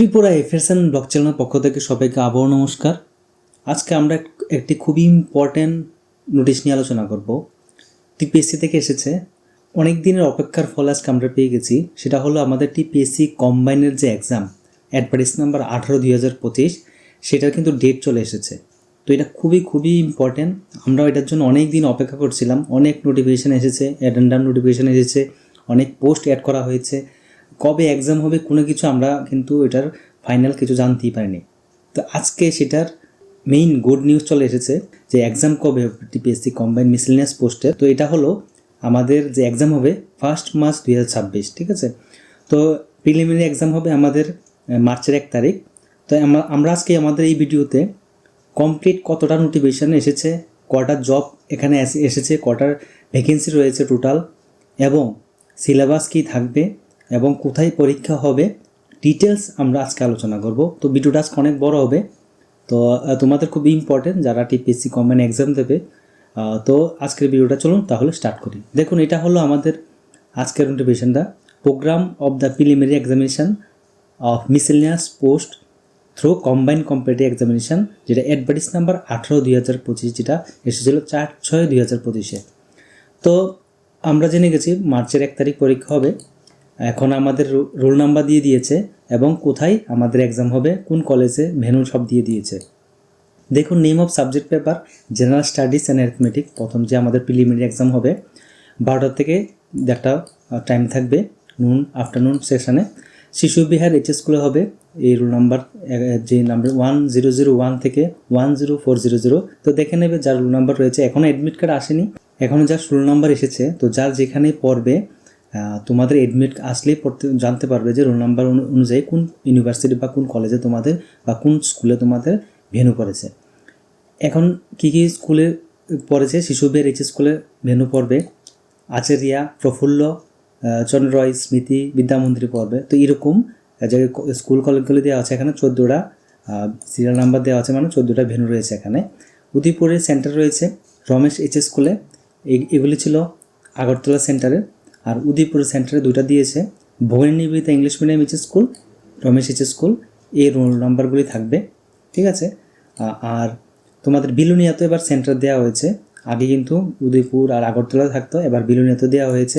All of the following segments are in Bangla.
ত্রিপুরা এফএসএন ব্লগ চ্যানেলের পক্ষ থেকে সবাইকে আবারও নমস্কার। আজকে আমরা একটি খুবই ইম্পর্ট্যান্ট নোটিশ নিয়ে আলোচনা করব। টিপিএসসি থেকে এসেছে, অনেক দিনের অপেক্ষার ফল আজকে আমরা পেয়ে গেছি। সেটা হলো আমাদের টিপিএসসি কম্বাইনের যে এক্সাম অ্যাডভার্টাইজ নাম্বার 18/2025, সেটার কিন্তু ডেট চলে এসেছে। তো এটা খুবই ইম্পর্ট্যান্ট। আমরা এটার জন্য অনেক দিন অপেক্ষা করছিলাম। অনেক নোটিফিকেশান এসেছে, অ্যাডেন্ডাম নোটিফিকেশান এসেছে, অনেক পোস্ট অ্যাড করা হয়েছে। কবে এক্সাম হবে কোনো কিছু আমরা কিন্তু এটার ফাইনাল কিছু জানতেই পারিনি। তো আজকে সেটার মেইন গুড নিউজ চলে এসেছে যে এক্সাম কবে হবে টিপিএসসি কম্বাইন মিসেলেনিয়াস পোস্টে। তো এটা হলো আমাদের যে এক্সাম হবে 1 মার্চ 2026, ঠিক আছে। তো প্রিলিমিনারি এক্সাম হবে আমাদের মার্চের 1 তারিখ। তো আমরা আজকে আমাদের এই ভিডিওতে কমপ্লিট কতটা নোটিফিকেশান এসেছে, কটা জব এখানে এসেছে, কটার ভ্যাকেন্সি রয়েছে টোটাল, এবং সিলেবাস কী থাকবে এবং কোথায় পরীক্ষা হবে, ডিটেলস আমরা আজকে আলোচনা করব। তো ভিডিওটা আজকে অনেক বড় হবে। তো তোমাদের খুব ইম্পর্টেন্ট যারা টিপিএসসি কম্বাইন এক্সাম দেবে। তো আজকের ভিডিওটা চলুন তাহলে স্টার্ট করি। দেখুন, এটা হলো আমাদের আজকের নোটিফিকেশনটা, program of the preliminary examination of miscellaneous post through combined competitive examination, যেটা অ্যাডভার্টাইজ নাম্বার 18/2025, যেটা এসেছিল 4/6/2025-এ। তো আমরা জেনে গেছি মার্চের 1 তারিখ পরীক্ষা হবে। এখন আমাদের রোল নাম্বার দিয়ে দিয়েছে এবং কোথায় আমাদের এক্সাম হবে, কোন কলেজে, ভেন্যু সব দিয়ে দিয়েছে। দেখুন, name of subject paper general studies and arithmetic. প্রথম যে আমাদের প্রিলিমিনারি এক্সাম হবে 12টা থেকে 1টা টাইম থাকবে, আফটারনুন সেশনে। শিশু বিহার এইচ স্কুলে হবে। এই রোল নাম্বার যে নাম্বার 1001 থেকে 10400। তো দেখে নেবে যার রোল নাম্বার রয়েছে। এখনও অ্যাডমিট কার্ড আসেনি, এখনও যার রোল নাম্বার এসেছে। তো যার যেখানে পড়বে তোমাদের অ্যাডমিট আসলেই জানতে পারবে যে রোল নাম্বার অনুযায়ী কোন ইউনিভার্সিটি বা কোন কলেজে তোমাদের বা কোন স্কুলে তোমাদের ভেন্যু পড়েছে। এখন কী স্কুলে পড়েছে, শিশু বিহার এইচ স্কুলে ভেন্যু পড়বে, আচারিয়া, প্রফুল্ল চন্দ্র রয় স্মৃতি বিদ্যামন্দিরে পড়বে। তো এরকম যে স্কুল কলেজগুলি দেওয়া আছে, এখানে 14টা সিরিয়াল নাম্বার দেওয়া আছে, মানে 14টা ভেন্যু রয়েছে এখানে। উদয়পুরের সেন্টার রয়েছে রমেশ এইচ স্কুলে, এগুলি ছিল আগরতলা সেন্টারে। আর উদয়পুর সেন্টারে 2টা দিয়েছে, Bhabani Nivedita English medium H school, Ramesh H school. এই রোল নাম্বারগুলি থাকবে, ঠিক আছে। আর তোমাদের বিলুনিয়াতে এবার সেন্টার দেওয়া হয়েছে। আগে কিন্তু উদয়পুর আর আগরতলা থাকতো, এবার বিলুনিয়াতে দেওয়া হয়েছে।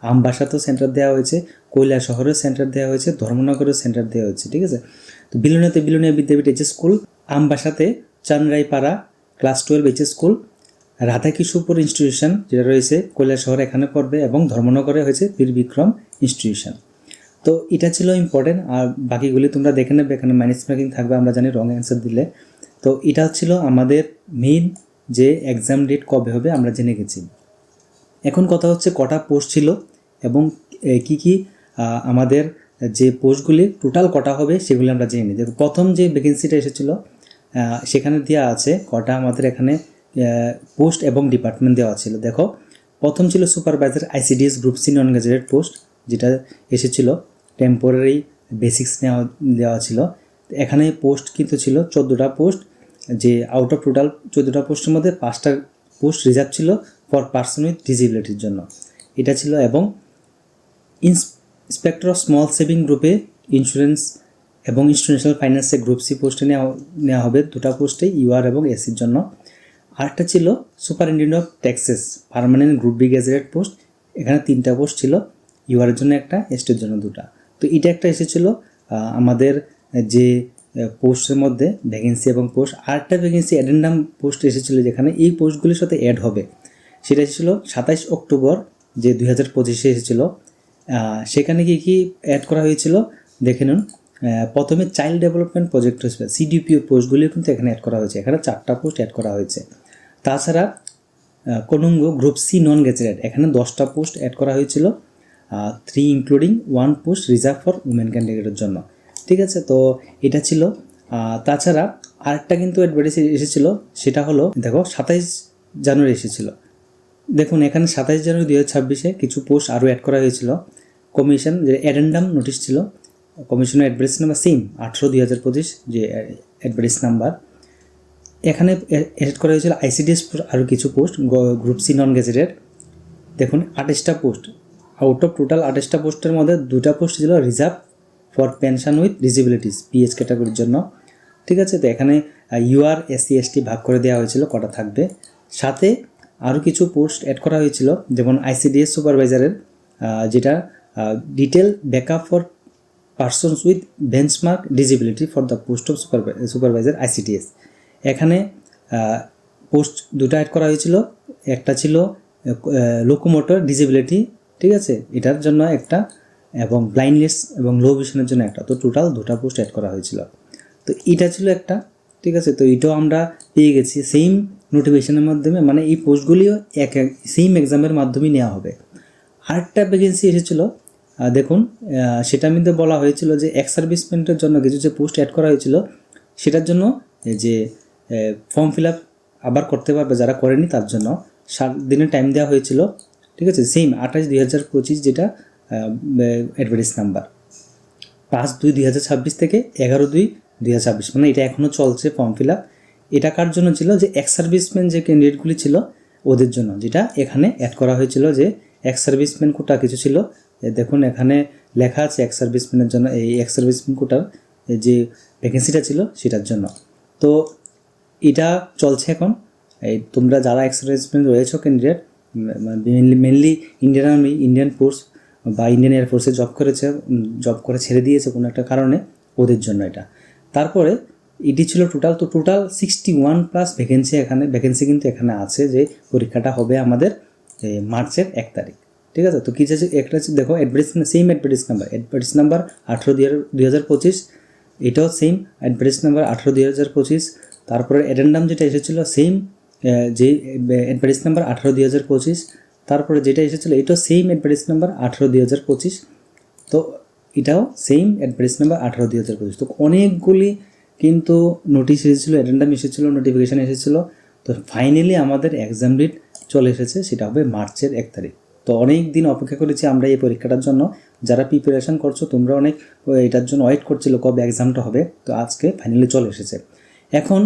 আমবাসাতেও সেন্টার দেওয়া হয়েছে, কৈলা শহরের সেন্টার দেওয়া হয়েছে, ধর্মনগরের সেন্টার দেওয়া হয়েছে, ঠিক আছে। তো বিলুনিয়াতে বিলুনিয়া বিদ্যাপীঠ এইচ স্কুল, আমবাসাতে Chanraipara class 12 H school, Radhakishorepur institution যেটা রয়েছে কৈলাস শহরে, এখানে পড়বে, এবং ধর্মনগরে হয়েছে বীর বিক্রম ইনস্টিটিউশন। তো এটা ছিল ইম্পর্টেন্ট। আর বাকিগুলি তোমরা দেখে নেবে, এখানে মাইনাস মার্কিং থাকবে, আমরা জানি রং অ্যান্সার দিলে। তো এটা ছিল আমাদের মেইন যে এক্সাম ডেট কবে হবে আমরা জেনে গেছি। এখন কথা হচ্ছে কটা পোস্ট ছিল এবং কি আমাদের যে পোস্টগুলি টোটাল কটা হবে সেগুলি আমরা জেনে নিই। দেখো, প্রথম যে ভ্যাকেন্সিটা এসেছিলো সেখানে দেওয়া আছে কটা আমাদের এখানে পোস্ট এবং ডিপার্টমেন্ট দেওয়া ছিল। দেখো, প্রথম ছিল supervisor ICDS group C non gazetted post, যেটা এসেছিল টেম্পোরারি বেসিক্স দেওয়া ছিল। এখানে পোস্ট কিন্তু ছিল 14টা পোস্ট, যে আউট অফ টোটাল 14টা পোস্টের মধ্যে 5টা পোস্ট রিজার্ভ ছিল ফর পার্সন উইথ ডিসেবিলিটির জন্য, এটা ছিল। এবং ইন্সপেক্টর অফ স্মল সেভিং গ্রুপে ইন্স্যুরেন্স এবং ইনস্টিটিউশনাল ফাইন্যান্সে গ্রুপ সি পোস্টে নেওয়া হবে 2টা পোস্টে, ইউআর এবং এসির জন্য। আরেকটা ছিল superintendent of taxes permanent group B gazetted post, এখানে 3টা পোস্ট ছিল, ইউআরের জন্য 1টা, এসটির জন্য 2টা। তো এটা একটা এসেছিল আমাদের যে পোস্টের মধ্যে ভ্যাকেন্সি এবং পোস্ট। আরেকটা ভ্যাকেন্সি অ্যাডেন্ডাম পোস্ট এসেছিলো, যেখানে এই পোস্টগুলির সাথে অ্যাড হবে, সেটা এসেছিলো 27 অক্টোবর যে 2025-এ এসেছিলো। সেখানে কি অ্যাড করা হয়েছিল দেখে নিন। প্রথমে চাইল্ড ডেভেলপমেন্ট প্রজেক্ট সিডিপিও পোস্টগুলিও কিন্তু এখানে অ্যাড করা হয়েছে, এখানে 4টা পোস্ট অ্যাড করা হয়েছে। তাছাড়া Kanungo group C non gazetted, এখানে 10টা পোস্ট অ্যাড করা হয়েছিল, 3 including 1 post reserve for women ক্যান্ডিডেটের জন্য, ঠিক আছে। তো এটা ছিল। তাছাড়া আরেকটা কিন্তু অ্যাডভার্টাইজ এসেছিলো, সেটা হলো দেখো 27 জানুয়ারি এসেছিলো। দেখুন, এখানে 27 জানুয়ারি 2026-এ কিছু পোস্ট আরও অ্যাড করা হয়েছিল। কমিশন যে অ্যাডেন্ডাম নোটিশ ছিল, কমিশনের অ্যাডভার্টাইজ নাম্বার সেম 18/2025 যে অ্যাডভার্টাইজ নাম্বার, এখানে অ্যাড করা হয়েছিল আইসিডিএস আরও কিছু post group C non gazetted. দেখুন, 28টা পোস্ট, আউট অফ টোটাল 28টা পোস্টের মধ্যে 2টা পোস্ট ছিল reserve for pension with disabilities PH ক্যাটাগরির জন্য, ঠিক আছে। তো এখানে ইউআর এসসি এসটি ভাগ করে দেওয়া হয়েছিল কটা থাকবে, সাথে আরও কিছু পোস্ট অ্যাড করা হয়েছিল, যেমন আইসিডিএস সুপারভাইজারের যেটা detail backup for persons with benchmark disability for the post of supervisor ICDS. এখানে পোস্ট দুটো অ্যাড করা হয়েছিল, একটা ছিল লোকোমোটর ডিসেবিলিটি, ঠিক আছে, এটার জন্য একটা, এবং ব্লাইন্ডনেস এবং লো ভিশনের জন্য একটা। তো টোটাল দুটো পোস্ট অ্যাড করা হয়েছিল। তো এটা ছিল একটা, ঠিক আছে। তো এটাও আমরা পেয়ে গেছি সেম নোটিফিকেশনের মাধ্যমে, মানে এই পোস্টগুলিও সেম এক্সামের মাধ্যমেই নেওয়া হবে। আরেকটা ভ্যাকেন্সি এসেছিলো, দেখুন সেটার মধ্যে বলা হয়েছিল যে এক্স সার্ভিসমেন্টের জন্য কিছু যে পোস্ট অ্যাড করা হয়েছিল, সেটার জন্য যে ফর্ম ফিল আপ আবার করতে পারবে যারা করেনি, তার জন্য 7 দিনের টাইম দেওয়া হয়েছিল, ঠিক আছে। সেম 28/2025 যেটা অ্যাডভার্টাইজ নাম্বার 5/2/2026 থেকে 11/2/2026, মানে এটা এখনও চলছে ফর্ম ফিল আপ। এটা কার জন্য ছিল, যে এক্স সার্ভিসম্যান যে ক্যান্ডিডেটগুলি ছিল ওদের জন্য, যেটা এখানে অ্যাড করা হয়েছিল যে এক্স সার্ভিসম্যান কোটা কিছু ছিল। দেখুন এখানে লেখা আছে এক্স সার্ভিসম্যানের জন্য, এই এক্স সার্ভিসম্যান কোটার যে ভ্যাকেন্সিটা ছিল সেটার জন্য। তো এটা চলছে এখন। এই তোমরা যারা এক্স সার্ভিসম্যান রয়েছো candidate, mainly Indian army, Indian force বা ইন্ডিয়ান এয়ারফোর্সে জব করে ছেড়ে দিয়েছে কোনো একটা কারণে, ওদের জন্য এটা। তারপরে এটি ছিল টোটাল। তো টোটাল 61+ ভ্যাকেন্সি কিন্তু এখানে আছে, যে পরীক্ষাটা হবে আমাদের মার্চের 1 তারিখ, ঠিক আছে। তো কী আছে, একটা হচ্ছে দেখো অ্যাডভার্টাইজমেন্ট, সেম অ্যাডভার্টাইজ নাম্বার 18/2025, এটাও সেম অ্যাডভার্টাইজ নাম্বার 18/2025। তারপরে অ্যাডেন্ডাম যেটা এসেছিলো সেম, যে অ্যাডভার্টাইজ নাম্বার 18/2025। তারপরে যেটা এসেছিলো এটাও সেম অ্যাডভার্টাইজ নাম্বার 18/2025। তো এটাও সেম অ্যাডভার্টাইজ নাম্বার 18/2025। তো অনেকগুলি কিন্তু নোটিশ এসেছিলো, অ্যাডেন্ডাম এসেছিলো, নোটিফিকেশান এসেছিলো। তো ফাইনালি আমাদের এক্সাম ডেট চলে এসেছে, সেটা হবে মার্চের 1 তারিখ। তো অনেক দিন অপেক্ষা করেছি আমরা এই পরীক্ষাটার জন্য। যারা প্রিপারেশান করছো তোমরা অনেক এটার জন্য ওয়েট করছিল কবে এক্সামটা হবে। তো আজকে ফাইনালি চলে এসেছে। এখন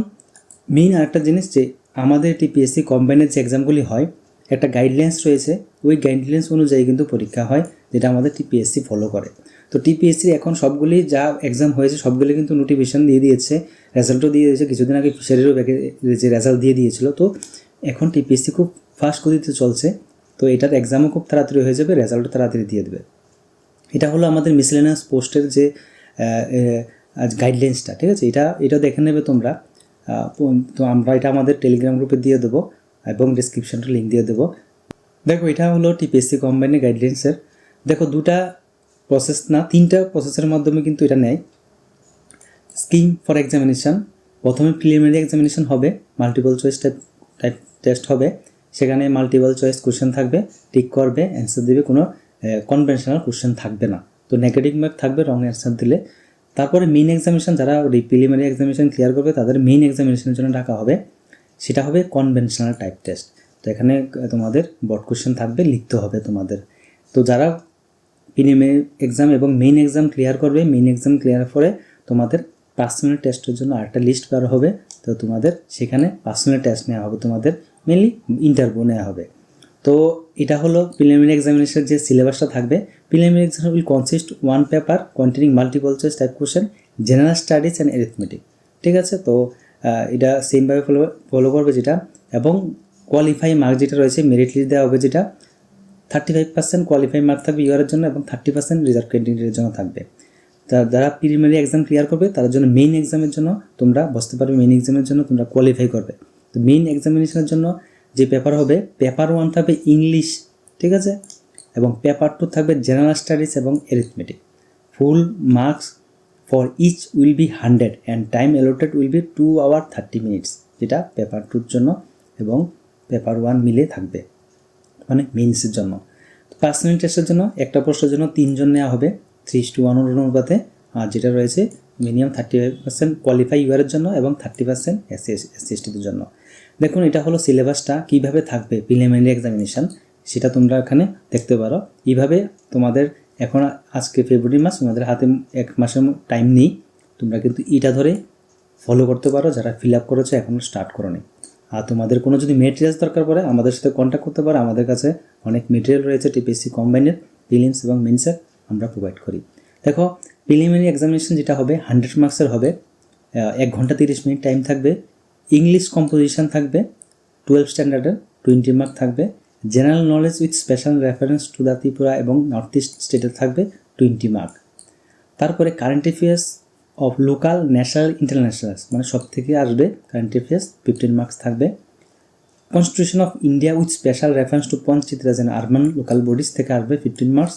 মেইন আরেকটা জিনিস, যে আমাদের টিপিএসসি কম্বাইনের যে এক্সামগুলি হয়, একটা গাইডলাইন্স রয়েছে, ওই গাইডলাইন্স অনুযায়ী কিন্তু পরীক্ষা হয়, যেটা আমাদের টিপিএসসি ফলো করে। তো টিপিএসসির এখন সবগুলি যা এক্সাম হয়েছে সবগুলি কিন্তু নোটিফিকেশান দিয়ে দিয়েছে, রেজাল্টও দিয়ে দিয়েছে। কিছুদিন আগে ফিশারিরও যে রেজাল্ট দিয়ে দিয়েছিল। তো এখন টিপিএসসি খুব ফাস্ট গতিতে চলছে। তো এটার এক্সামও খুব তাড়াতাড়ি হয়ে যাবে, রেজাল্টও তাড়াতাড়ি দিয়ে দেবে। এটা হলো আমাদের মিসেলেনিয়াস পোস্টের যে গাইডলাইন্সটা, ঠিক আছে। এটা দেখে নেবে তোমরা। তো আমরা এটা আমাদের টেলিগ্রাম গ্রুপে দিয়ে দেবো এবং ডিসক্রিপশনটা লিঙ্ক দিয়ে দেবো। দেখো এটা হলো টিপিএসসি কম্বাইনের গাইডলাইন্সের। দেখো 2টা প্রসেস না 3টা প্রসেসের মাধ্যমে কিন্তু এটা নেয়। স্কিম ফর এক্সামিনেশান, প্রথমে প্রিলিমিনারি এক্সামিনেশান হবে, মাল্টিপল চয়েস টাইপ টেস্ট হবে। সেখানে মাল্টিপল চয়েস কোশ্চেন থাকবে, টিক করবে, অ্যান্সার দেবে, কোনো কনভেনশনাল কোশ্চেন থাকবে না। তো নেগেটিভ মার্ক থাকবে রং অ্যান্সার দিলে। তারপরে মেইন এক্সামিনেশান, যারা প্রিলিমিনারি এক্সামিনেশান ক্লিয়ার করবে তাদের মেইন এক্সামিনেশানের জন্য ডাকা হবে, সেটা হবে কনভেনশনাল টাইপ টেস্ট। তো এখানে তোমাদের বোর্ড কোশ্চেন থাকবে, লিখতে হবে তোমাদের। তো যারা প্রিলিমিনারি এক্সাম এবং মেইন এক্সাম ক্লিয়ার করবে, মেইন এক্সাম ক্লিয়ার করে তোমাদের পার্সোনাল টেস্টের জন্য আরেকটা লিস্ট করা হবে। তো তোমাদের সেখানে পার্সোনাল টেস্ট নেওয়া হবে, তোমাদের মেনলি ইন্টারভিউ নেওয়া হবে। তো এটা হলো প্রিলিমিনারি এক্সামিনেশনের যে সিলেবাসটা থাকবে। Preliminary exam will consist 1 paper containing multiple choice type question, general studies and arithmetic, ঠিক আছে। তো এটা সেমভাবে ফলো করবে যেটা, এবং কোয়ালিফাই মার্ক যেটা রয়েছে মেরিট লিস্ট দেওয়া হবে, যেটা 35% কোয়ালিফাই মার্ক থাকবে ইউআরের জন্য এবং 30% রিজার্ভ ক্যান্ডিডেটের জন্য থাকবে। যারা প্রিলিমিনারি এক্সাম ক্লিয়ার করবে তার জন্য মেইন এক্সামের জন্য তোমরা বসতে পারবে, মেইন এক্সামের জন্য তোমরা কোয়ালিফাই করবে। তো মেইন এক্সামিনেশনের জন্য যে পেপার হবে, পেপার 1 থাকবে ইংলিশ, ঠিক আছে, এবং পেপার 2 থাকবে জেনারেল স্টাডিজ এবং arithmetic. Full marks for each will be 100 and time allotted will be 2 hours 30 minutes, যেটা পেপার 2 জন্য এবং পেপার 1 মিলে থাকবে, মানে মেইনসের জন্য। পার্সোনাল টেস্টের জন্য একটা প্রশ্নের জন্য 3 জন নেওয়া হবে 3:1 অনুপাতে। আর যেটা রয়েছে মিনিমাম 35% কোয়ালিফাই ইউআরের জন্য এবং 30% SC/ST-দের জন্য। দেখুন এটা হলো সিলেবাসটা, কীভাবে থাকবে প্রিলিমিনারি এক্সামিনেশান, সেটা তোমরা এখানে দেখতে পারো। এইভাবে তোমাদের এখন আজকে ফেব্রুয়ারি মাস, তোমাদের হাতে 1 মাসের টাইম নেই, তোমরা কিন্তু এটা ধরে ফলো করতে পারো যারা ফিল আপ করেছো, এখনও স্টার্ট করো নি। আর তোমাদের কোনো যদি মেটেরিয়ালস দরকার পড়ে আমাদের সাথে কন্ট্যাক্ট করতে পারো। আমাদের কাছে অনেক মেটেরিয়াল রয়েছে টিপিএসসি কম্বাইনের, প্রিলিমস এবং মেন্সের আমরা প্রোভাইড করি। দেখো প্রিলিমিনারি এক্সামিনেশন যেটা হবে 100 মার্কসের হবে, 1 ঘন্টা 30 মিনিট টাইম থাকবে। ইংলিশ কম্পোজিশন থাকবে 12 স্ট্যান্ডার্ডের 20 মার্ক থাকবে। General knowledge with special reference to the Tripura এবং নর্থ ইস্ট স্টেটের থাকবে 20 মার্ক। তারপরে current affairs of local, national, international, মানে সব থেকে আসবে কারেন্ট অ্যাফেয়ার্স 15 মার্কস থাকবে। Constitution of India with special reference two panchayat Raj and urban local bodies থেকে আসবে 15 মার্কস।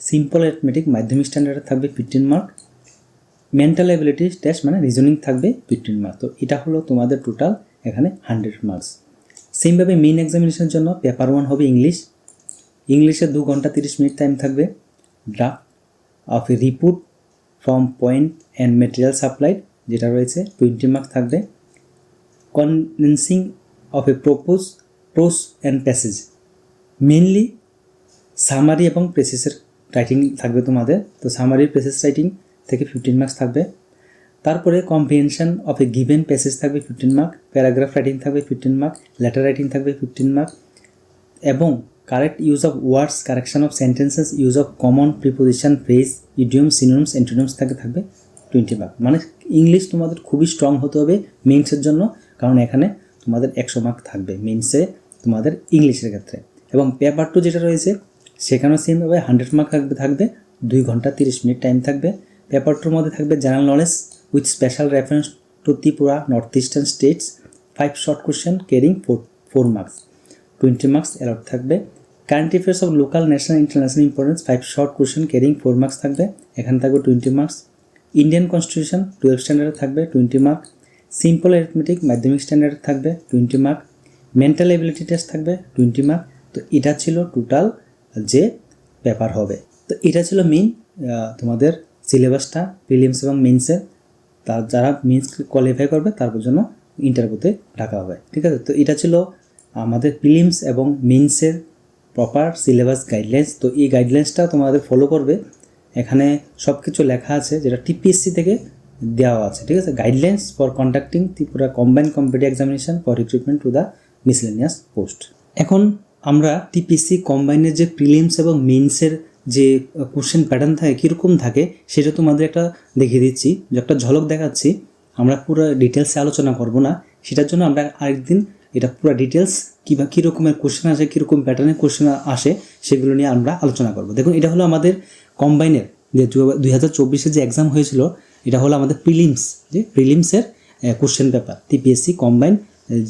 সিম্পল অ্যারিথমেটিক মাধ্যমিক স্ট্যান্ডার্ডে থাকবে 15 মার্ক। মেন্টাল অ্যাবিলিটি টেস্ট মানে রিজনিং থাকবে 15 মার্ক। তো এটা হলো তোমাদের টোটাল এখানে 100 মার্কস। সেমভাবে মেইন এক্সামিনেশনের জন্য পেপার 1 হবে ইংলিশ। ইংলিশে 2 ঘন্টা 30 মিনিট টাইম থাকবে। Draft of a report from point and material supplied যেটা রয়েছে 20 মার্ক থাকবে। Condensing of a prose and passage, mainly summary এবং প্রেসেসের রাইটিং থাকবে তোমাদের। তো সামারি প্রেসেস রাইটিং থেকে 15 মার্কস থাকবে। তারপরে comprehension of a given passage থাকবে 15 মার্ক। প্যারাগ্রাফ রাইটিং থাকবে 15 মার্ক। লেটার রাইটিং থাকবে 15 মার্ক। এবং correct use of words, correction of sentences, use of common preposition, phrase, idiom, synonyms, antonyms থাকবে 20 মার্ক। মানে ইংলিশ তোমাদের খুবই স্ট্রং হতে হবে মেইনসের জন্য, কারণ এখানে তোমাদের 100 মার্ক থাকবে মেইনসে তোমাদের ইংলিশের ক্ষেত্রে। এবং পেপার 2 যেটা রয়েছে সেখানেও সেমভাবে 100 মার্ক থাকবে। 2 ঘন্টা 30 মিনিট টাইম থাকবে। পেপার 2 মধ্যে থাকবে general knowledge with special reference to Tripura, north eastern states, 5 short question carrying 4 marks, 20 marks allowed থাকবে। Current affairs of local, national, international importance, 5 short question carrying 4 marks থাকবে, এখানে থাকবে 20 মার্কস। ইন্ডিয়ান কনস্টিটিউশন 12 স্ট্যান্ডার্ডে থাকবে 20 মার্ক। সিম্পল অ্যারিথমেটিক মাধ্যমিক স্ট্যান্ডার্ডে থাকবে 20 মার্ক। মেন্টাল এবিলিটি টেস্ট থাকবে 20 মার্ক। তো এটা ছিল টোটাল যে পেপার হবে। তো এটা ছিল মেইন তোমাদের সিলেবাসটা প্রিলিমস এবং মেইনসের। তার যারা মেইনস কোয়ালিফাই করবে তারপর জন্য ইন্টারভিউতে ডাকা হবে, ঠিক আছে। তো এটা ছিল আমাদের প্রিলিমস এবং মেইনসের প্রপার সিলেবাস গাইডলাইন্স। তো এই গাইডলাইন্সটা তোমাদের ফলো করবে, এখানে সব কিছু লেখা আছে যেটা টিপিএসসি থেকে দেওয়া আছে, ঠিক আছে। Guidelines for conducting Tripura combined competitive examination for recruitment to the miscellaneous post. এখন আমরা টিপিএসসি কম্বাইনের যে প্রিলিমস এবং মেইনসের যে কোশ্চেন প্যাটার্ন থাকে কীরকম থাকে সেটা তোমাদের একটা দেখিয়ে দিচ্ছি, যে একটা ঝলক দেখাচ্ছি। আমরা পুরো ডিটেলসে আলোচনা করব না, সেটার জন্য আমরা আরেকদিন এটা পুরো ডিটেলস কী রকমের কোশ্চেন আসে, কীরকম প্যাটার্নের কোশ্চেন আসে সেগুলো নিয়ে আমরা আলোচনা করব। দেখুন, এটা হলো আমাদের কম্বাইনের যে 2024 যে এক্সাম হয়েছিল, এটা হলো আমাদের প্রিলিমসের কোশ্চেন পেপার। টিপিএসসি কম্বাইন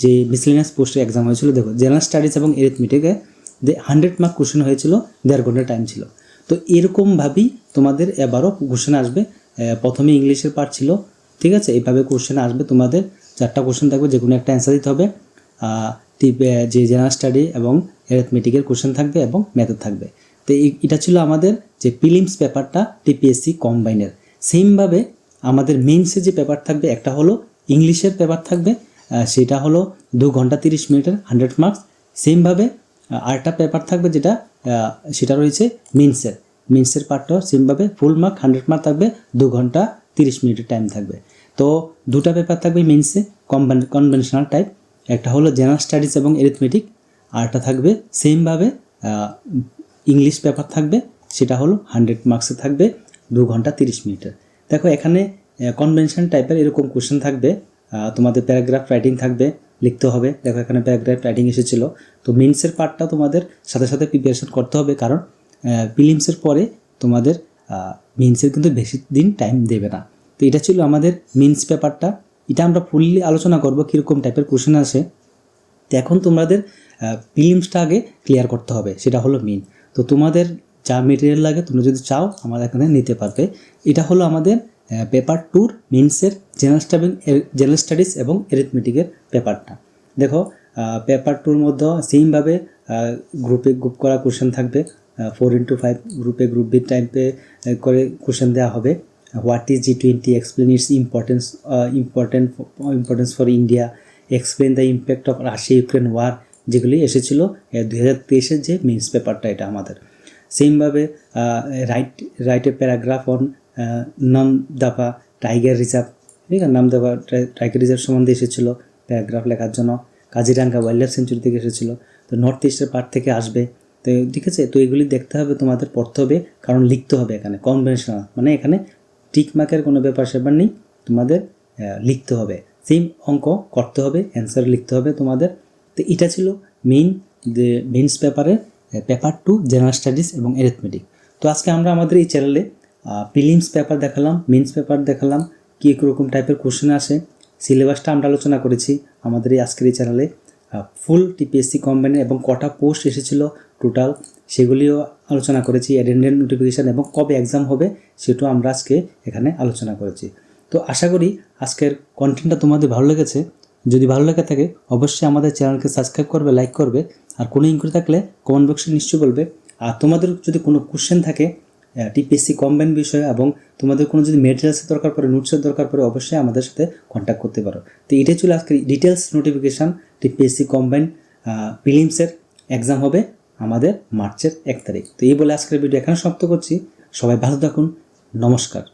যে মিসলেনিয়াস পোস্টের এক্সাম হয়েছিল, দেখো জেনারেল স্টাডিজ এবং এরিথমেটিকে 100 মার্ক কোশ্চেন হয়েছিল, 1.5 ঘন্টা টাইম ছিল। তো এরকমভাবেই তোমাদের এবারও কোশ্চেন আসবে। প্রথমে ইংলিশের পার্ট ছিল, ঠিক আছে। এইভাবে কোশ্চেন আসবে, তোমাদের 4টা কোশ্চেন থাকবে, যে কোনো একটা অ্যান্সার দিতে হবে। যে জেনারেল স্টাডি এবং অ্যারিথমেটিকের কোশ্চেন থাকবে এবং ম্যাথের থাকবে। তো এটা ছিল আমাদের যে প্রিলিমস পেপারটা টিপিএসসি কম্বাইনের। সেমভাবে আমাদের মেইনসে যে পেপার থাকবে, একটা হলো ইংলিশের পেপার থাকবে, সেটা হলো 2 ঘন্টা 30 মিনিটের 100 মার্কস। সেমভাবে আরেকটা পেপার থাকবে সেটা রয়েছে মেইনসের পার্টটাও সেমভাবে ফুল মার্ক 100 মার্ক থাকবে, 2 ঘন্টা 30 মিনিটের টাইম থাকবে। তো 2টা পেপার থাকবে মেইনসে কনভেনশনাল টাইপ, একটা হলো জেনারেল স্টাডিজ এবং এরিথমেটিক, আরেকটা থাকবে সেমভাবে ইংলিশ পেপার থাকবে, সেটা হলো 100 মার্কসে থাকবে, 2 ঘন্টা 30 মিনিটের। দেখো এখানে কনভেনশন টাইপের এরকম কোশ্চেন থাকবে, তোমাদের প্যারাগ্রাফ রাইটিং থাকবে, লিখতে হবে। দেখো এখানে প্যারাগ্রাফ রাইটিং এসেছিল। তো মেইনসের পার্টটা তোমাদের সাথে সাথে প্রিপারেশন করতে হবে, কারণ প্রিলিমসের পরে তোমাদের মেইনসের কিন্তু বেশি দিন টাইম দেবে না। তো এটা ছিল আমাদের মেইনস পেপারটা। এটা আমরা ফুললি আলোচনা করব কীরকম টাইপের কোশ্চেন আসে। তো এখন তোমাদের প্রিলিমসটা আগে ক্লিয়ার করতে হবে, সেটা হলো মেইন। তো তোমাদের যা মেটেরিয়াল লাগে তোমরা যদি চাও আমাদের এখানে নিতে পারবে। এটা হলো আমাদের পেপার 2 মেইনসের জেনারেল স্টাডিজ এবং এরিথমেটিকের পেপারটা। দেখো পেপার 2-র মধ্যে সেমভাবে গ্রুপ করা কোশ্চেন থাকবে, 4x5 গ্রুপ বি টাইপে করে কোশ্চেন দেওয়া হবে। What is G20, explain its importance for India, explain the impact of Russia Ukraine war, যেগুলি এসেছিল 2023-এর যে মেইনস পেপারটা এটা আমাদের। সেমভাবে write a paragraph on Namdapha tiger reserve, ঠিক আছে। নামদাফা টাইগার রিজার্ভ সম্বন্ধে এসেছিলো প্যারাগ্রাফ লেখার জন্য। কাজিরাঙ্গা ওয়াইল্ড লাইফ সেঞ্চুরি থেকে এসেছিলো। তো নর্থ ইস্টের পার্ট থেকে আসবে। তো ঠিক আছে, তো এগুলি দেখতে হবে, তোমাদের পড়তে হবে, কারণ লিখতে হবে। এখানে কনভেনশনাল মানে এখানে টিক মার্কের কোনো ব্যাপার স্যাপার নেই, তোমাদের লিখতে হবে, সেম অঙ্ক করতে হবে, অ্যান্সার লিখতে হবে তোমাদের। তো এটা ছিল মেইনস পেপারের পেপার 2 জেনারেল স্টাডিজ এবং অ্যারিথমেটিক। তো আজকে আমরা আমাদের এই চ্যানেলে প্রিলিমস পেপার দেখালাম, মেইনস পেপার দেখালাম, কী রকম টাইপের কোশ্চেন আসে, সিলেবাসটা আমরা আলোচনা করেছি আমাদের এই আজকের এই চ্যানেলে। ফুল টিপিএসসি কম্বাইন এবং কটা পোস্ট এসেছিল টোটাল সেগুলিও আলোচনা করেছি, অ্যাটেন্ডেন্স নোটিফিকেশান এবং কবে এক্সাম হবে সেটাও আমরা আজকে এখানে আলোচনা করেছি। তো আশা করি আজকের কন্টেন্টটা তোমাদের ভালো লেগেছে। যদি ভালো লেগে থাকে অবশ্যই আমাদের চ্যানেলকে সাবস্ক্রাইব করবে, লাইক করবে, আর কোনো ইনকোয়ারি থাকলে কমেন্ট বক্সে নিশ্চয়ই বলবে। আর তোমাদের যদি কোনো কোশ্চেন থাকে টিপিএসসি কম্বাইন বিষয়ে এবং তোমাদের কোনো যদি মেটেরিয়ালসের দরকার পড়ে, নোটসের দরকার পড়ে, অবশ্যই আমাদের সাথে কন্ট্যাক্ট করতে পারো। তো এটাই ছিল আজকে ডিটেলস নোটিফিকেশান। টিপিএসসি কম্বাইন প্রিলিমসের এক্সাম হবে আমাদের মার্চের 1 তারিখ। তো এই বলে আজকের ভিডিও এখানে সমাপ্ত করছি। সবাই ভালো থাকুন, নমস্কার।